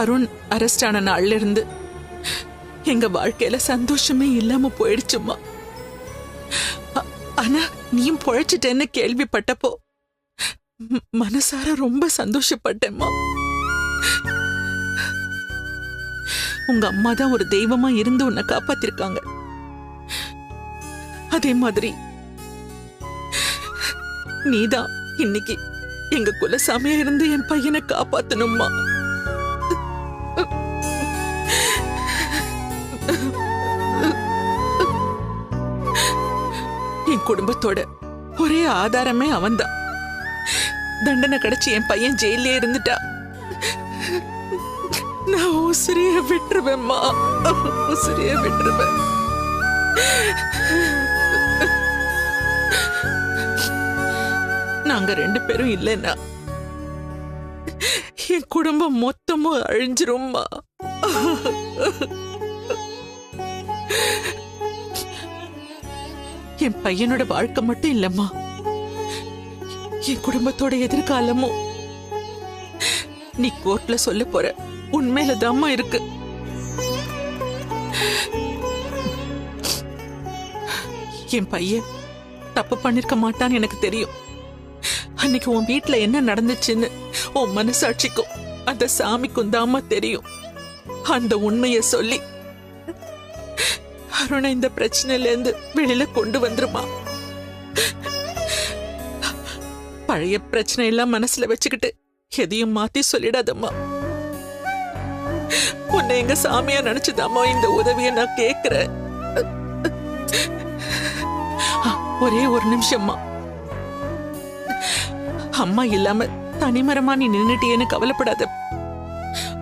Arun arrest ஆன நாள்ல இருந்து எங்க வாழ்க்கையில சந்தோஷமே இல்லாம போயிடுச்சுமா. ஆனா நீயும் பொழைச்சிட்டேன்னு கேள்விப்பட்டப்போ மனசார ரொம்ப சந்தோஷப்பட்டேம்மா. உங்க அம்மா தான் ஒரு தெய்வமா இருந்து உன்னை காப்பாத்திருக்காங்க. அதே மாதிரி நீதான் இன்னைக்கு எங்க குலசாமியா இருந்து என் பையனை காப்பாத்தணும்மா. என் குடும்பத்தோட ஒரே ஆதாரமே அவன்தான். தண்டனை கிடைச்சு என் பையன் ஜெயிலே இருந்துட்டா நான் உசிரிய விட்டுருவேம்மா, உசிரிய விட்டுருவேன். நாங்க 2 பேரும் இல்லைன்னா என் குடும்பம் மொத்தமும் அழிஞ்சிரும்மா. என் பையனோட வாழ்க்கை மட்டும் இல்லம்மா, என் குடும்பத்தோட எதிர்காலமும் நீ கோர்ட்ல சொல்ல போற உண்மையில தாம்மா இருக்கு. என் பையன் தப்பு பண்ணிருக்க மாட்டான்னு எனக்கு தெரியும். அன்னைக்கு உன் வீட்டுல என்ன நடந்துச்சுன்னு உன் மனசாட்சிக்கும் அந்த சாமிக்கும் தாம்மா தெரியும். அந்த உண்மைய சொல்லி அருணை இந்த பிரச்சனையில இருந்து வெளியில கொண்டு வந்துருமா. பழைய பிரச்சனை எல்லாம் மனசுல வச்சுக்கிட்டு எதையும் மாத்தி சொல்லிடாதம்மா. உன்னை எங்க சாமியா நினைச்சுதாம்மா இந்த உதவியை நான் கேக்குறேன். ஒரே ஒரு நிமிஷம்மா. அம்மா இல்லாம தனிமரமா நீ நின்னுட்டியேன்னு கவலைப்படாத.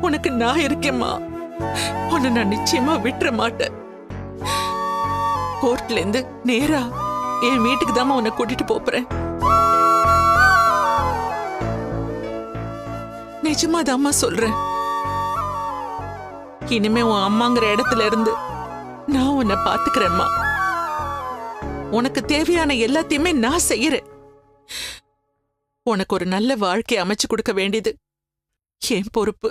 உனக்கு நான் இருக்கேம்மா. உன்னை நான் நிச்சயமா விட்டுற மாட்டேன். கோர்ட்ல இருந்து நேரா என் வீட்டுக்கு தாம்மா உன்னை கூட்டிட்டு போறேன். நிஜமாதாம்மா சொல்றேன். இனிமே உன் அம்மாங்கிற இடத்துல இருந்து நான் உன்னை பாத்துக்கிறேம்மா. உனக்கு தேவையான எல்லாத்தையுமே நான் செய்யறேன். உனக்கு ஒரு நல்ல வாழ்க்கையை அமைச்சு கொடுக்க வேண்டியது என் பொறுப்பு.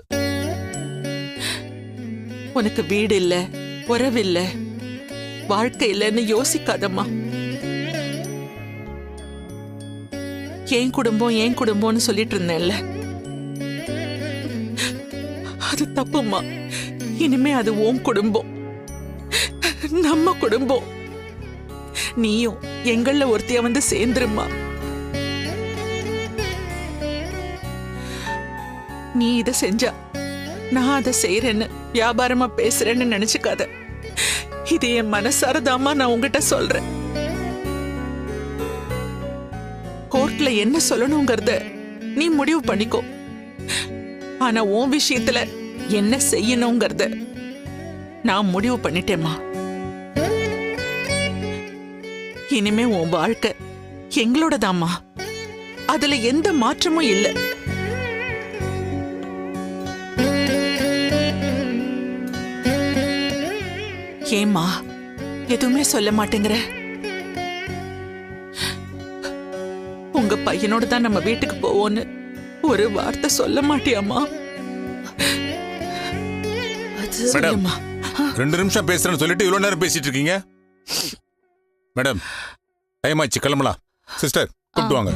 உனக்கு வீடு இல்ல, உறவு இல்ல, வாழ்க்கை இல்லைன்னு யோசிக்காதம்மா. என் குடும்பம் என் குடும்பம்னு சொல்லிட்டு இருந்தேன்ல, அது தப்புமா. இனிமே அது உன் குடும்பம், நம்ம குடும்பம். நீயும் எங்கள ஒருத்திய வந்து சேர்ந்துருமா. நீ இத செஞ்சா நான் அதை செய்யறேன்னு வியாபாரமா பேசுறேன்னு நினைச்சுக்காத. இது என் மனசாரதாமா நான் உங்ககிட்ட சொல்றேன். கோர்ட்ல என்ன சொல்லணுங்கிறத நீ முடிவு பண்ணிக்கோ. ஆனா உன் விஷயத்துல என்ன செய்யணுங்கிறத நான் முடிவு பண்ணிட்டேம்மா. இனிமே உன் வாழ்க்கை எங்களோடதாம்மா. அதுல எந்த மாற்றமும் இல்ல. ஏம்மா எதுவுமே சொல்ல மாட்டேங்கிற? உங்க பையனோட தான் நம்ம வீட்டுக்கு போவோன்னு ஒரு வார்த்தை சொல்ல மாட்டியாமா? மேடம், 2 நிமிஷம் பேசுறேன்னு சொல்லிட்டு இவ்வளவு நேரம் பேசிட்டு இருக்கீங்க. மேடம், டைம் ஆச்சு, கிளம்பலாம். சிஸ்டர் கூப்பிட்டு வாங்க.